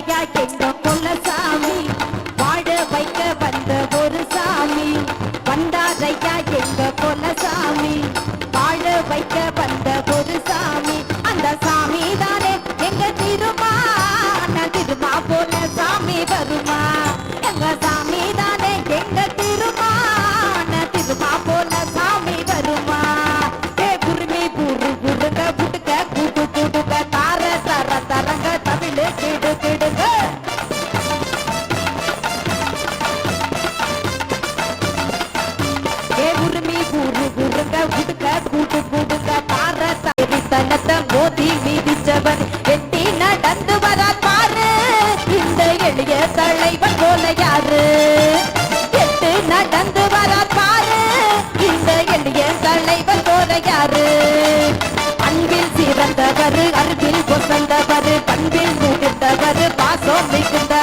வந்தாரையா எங்க கொல்லசாமி வாழ வைக்க வந்த ஒரு சாமி வந்தாரையா எங்க கொல்லசாமி வாழ வைக்க வந்த ஒரு சாமி அந்த சாமி தானே எங்க திருமா திருமா போல சாமி வருமா எங்க சாமி தானே எங்க திருமா திருமா போல சாமி வருமா ஏ குருமி புரு புடுங்க புடுக்க கூட்டு கூட்டுக்க தார தர தரங்க தமிழ் கிடு கிடுங்க ஏ குருமி புரு புடுங்க புடுக்க கூட்டு கூட்டுக்க தார தரித்தனத்தை மோதி மீதிச்சவன் எட்டி நடந்து வரா பாரு இந்த எளிய தலைவன் போல யாரு எட்டு நடந்து வரா பாரு இந்த எளிய தலைவன் போல யாரு அன்பில் சிறந்தவர் அருகில் பொசந்தவர் பண்பில் முகிழ்ந்தவர் பாசம் மிகுந்த